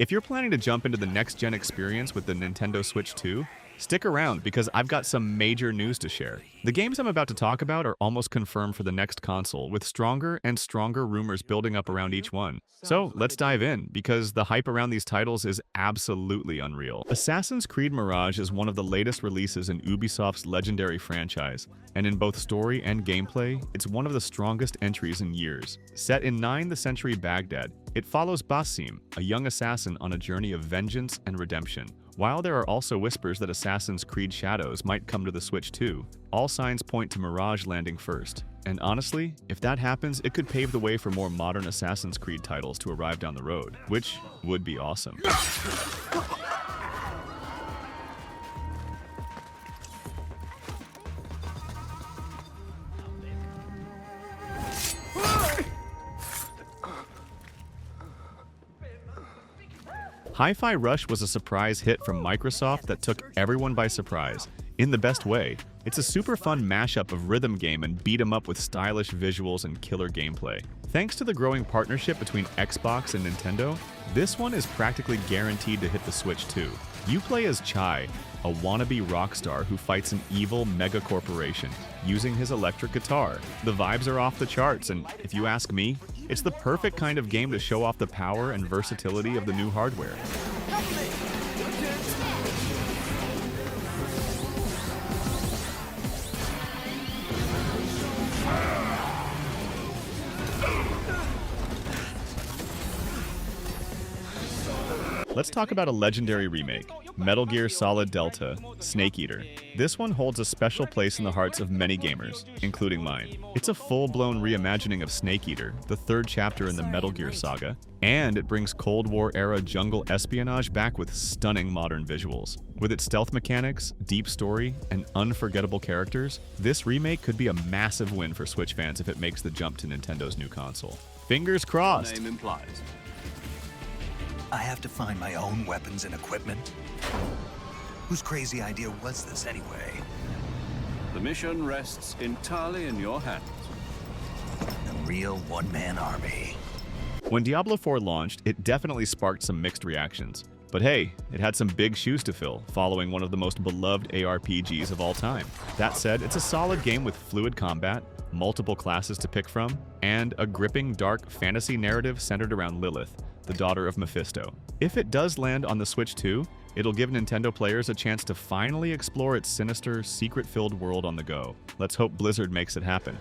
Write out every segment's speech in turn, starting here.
If you're planning to jump into the next-gen experience with the Nintendo Switch 2, stick around because I've got some major news to share. The games I'm about to talk about are almost confirmed for the next console, with stronger and stronger rumors building up around each one. So let's dive in, because the hype around these titles is absolutely unreal. Assassin's Creed Mirage is one of the latest releases in Ubisoft's legendary franchise, and in both story and gameplay, it's one of the strongest entries in years. Set in 9th century Baghdad, it follows Basim, a young assassin on a journey of vengeance and redemption. While there are also whispers that Assassin's Creed Shadows might come to the Switch 2, all signs point to Mirage landing first. And honestly, if that happens, it could pave the way for more modern Assassin's Creed titles to arrive down the road, which would be awesome. Hi-Fi Rush was a surprise hit from Microsoft that took everyone by surprise, in the best way. It's a super fun mashup of rhythm game and beat 'em up with stylish visuals and killer gameplay. Thanks to the growing partnership between Xbox and Nintendo, this one is practically guaranteed to hit the Switch 2. You play as Chai, a wannabe rock star who fights an evil mega corporation using his electric guitar. The vibes are off the charts, and if you ask me, it's the perfect kind of game to show off the power and versatility of the new hardware. Let's talk about a legendary remake, Metal Gear Solid Delta, Snake Eater. This one holds a special place in the hearts of many gamers, including mine. It's a full-blown reimagining of Snake Eater, the third chapter in the Metal Gear saga, and it brings Cold War-era jungle espionage back with stunning modern visuals. With its stealth mechanics, deep story, and unforgettable characters, this remake could be a massive win for Switch fans if it makes the jump to Nintendo's new console. Fingers crossed! Name implies. I have to find my own weapons and equipment? Whose crazy idea was this anyway? The mission rests entirely in your hands. A real one-man army. When Diablo IV launched, it definitely sparked some mixed reactions. But hey, it had some big shoes to fill, following one of the most beloved ARPGs of all time. That said, it's a solid game with fluid combat, multiple classes to pick from, and a gripping dark fantasy narrative centered around Lilith, the daughter of Mephisto. If it does land on the Switch 2, it'll give Nintendo players a chance to finally explore its sinister, secret-filled world on the go. Let's hope Blizzard makes it happen.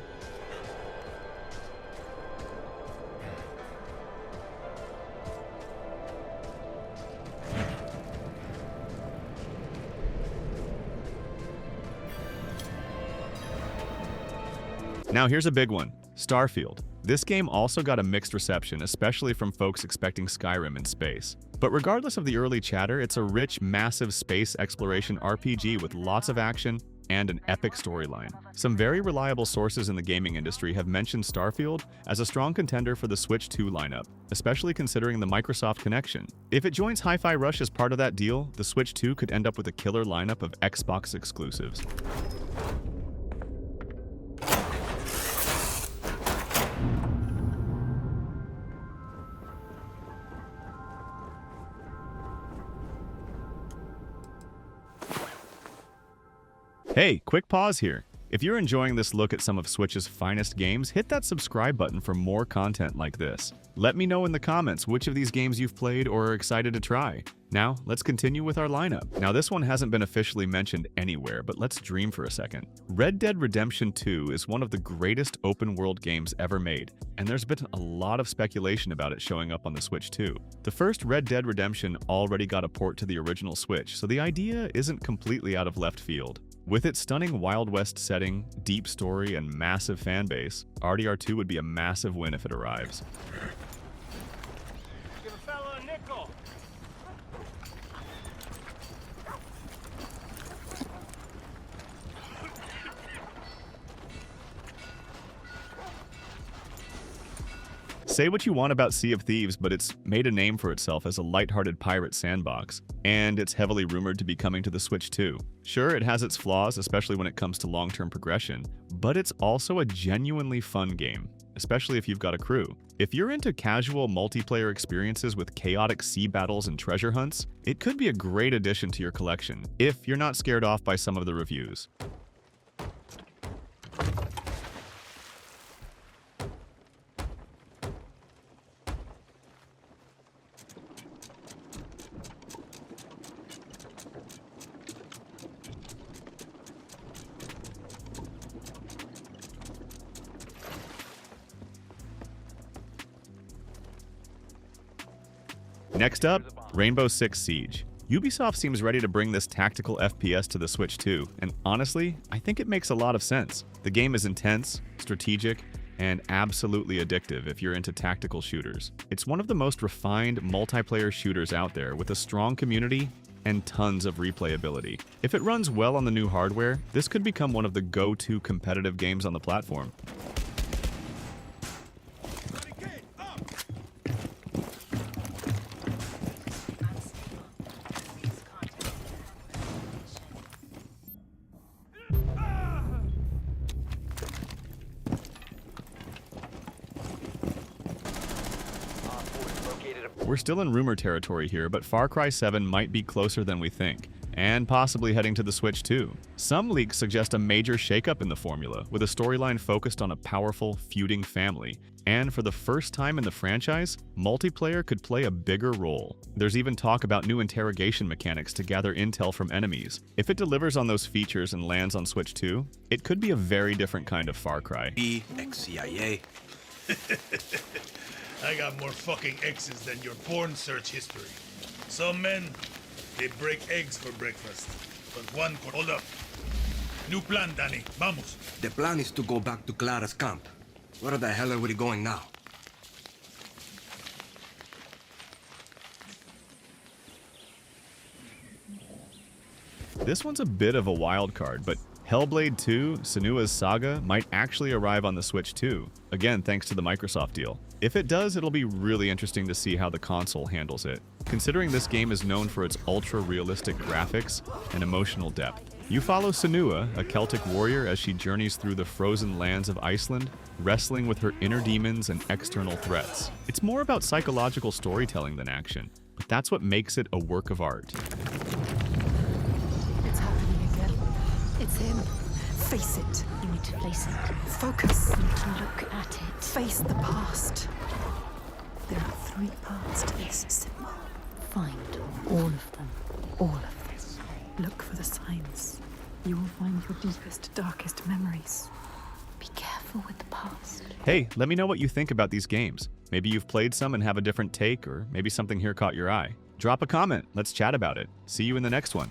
Now here's a big one, Starfield. This game also got a mixed reception, especially from folks expecting Skyrim in space. But regardless of the early chatter, it's a rich, massive space exploration RPG with lots of action and an epic storyline. Some very reliable sources in the gaming industry have mentioned Starfield as a strong contender for the Switch 2 lineup, especially considering the Microsoft connection. If it joins Hi-Fi Rush as part of that deal, the Switch 2 could end up with a killer lineup of Xbox exclusives. Hey, quick pause here. If you're enjoying this look at some of Switch's finest games, hit that subscribe button for more content like this. Let me know in the comments which of these games you've played or are excited to try. Now, let's continue with our lineup. Now, this one hasn't been officially mentioned anywhere, but let's dream for a second. Red Dead Redemption 2 is one of the greatest open-world games ever made, and there's been a lot of speculation about it showing up on the Switch 2. The first Red Dead Redemption already got a port to the original Switch, so the idea isn't completely out of left field. With its stunning Wild West setting, deep story, and massive fanbase, RDR2 would be a massive win if it arrives. Give a fella a nickel. Say what you want about Sea of Thieves, but it's made a name for itself as a lighthearted pirate sandbox, and it's heavily rumored to be coming to the Switch too. Sure, it has its flaws, especially when it comes to long-term progression, but it's also a genuinely fun game. especially if you've got a crew. If you're into casual multiplayer experiences with chaotic sea battles and treasure hunts, it could be a great addition to your collection, if you're not scared off by some of the reviews. Next up, Rainbow Six Siege. Ubisoft seems ready to bring this tactical FPS to the Switch too, and honestly, I think it makes a lot of sense. The game is intense, strategic, and absolutely addictive if you're into tactical shooters. It's one of the most refined multiplayer shooters out there with a strong community and tons of replayability. If it runs well on the new hardware, this could become one of the go-to competitive games on the platform. We're still in rumor territory here, but Far Cry 7 might be closer than we think, and possibly heading to the Switch too. Some leaks suggest a major shakeup in the formula, with a storyline focused on a powerful, feuding family. And for the first time in the franchise, multiplayer could play a bigger role. There's even talk about new interrogation mechanics to gather intel from enemies. If it delivers on those features and lands on Switch 2, it could be a very different kind of Far Cry. Ex-CIA. I got more fucking X's than your porn search history. Some men, they break eggs for breakfast. But one could... Hold up. New plan, Danny. Vamos. The plan is to go back to Clara's camp. Where the hell are we going now? This one's a bit of a wild card, but Hellblade 2, Senua's Saga, might actually arrive on the Switch too. Again, thanks to the Microsoft deal. If it does, it'll be really interesting to see how the console handles it, considering this game is known for its ultra-realistic graphics and emotional depth. You follow Senua, a Celtic warrior, as she journeys through the frozen lands of Iceland, wrestling with her inner demons and external threats. It's more about psychological storytelling than action, but that's what makes it a work of art. It's happening again. It's him. Face it. You need to face it. Focus. You need to look at it. Face the past. There are 3 parts to this symbol. Find all of them. All of them. Look for the signs. You will find your deepest, darkest memories. Be careful with the past. Hey, let me know what you think about these games. Maybe you've played some and have a different take, or maybe something here caught your eye. Drop a comment. Let's chat about it. See you in the next one.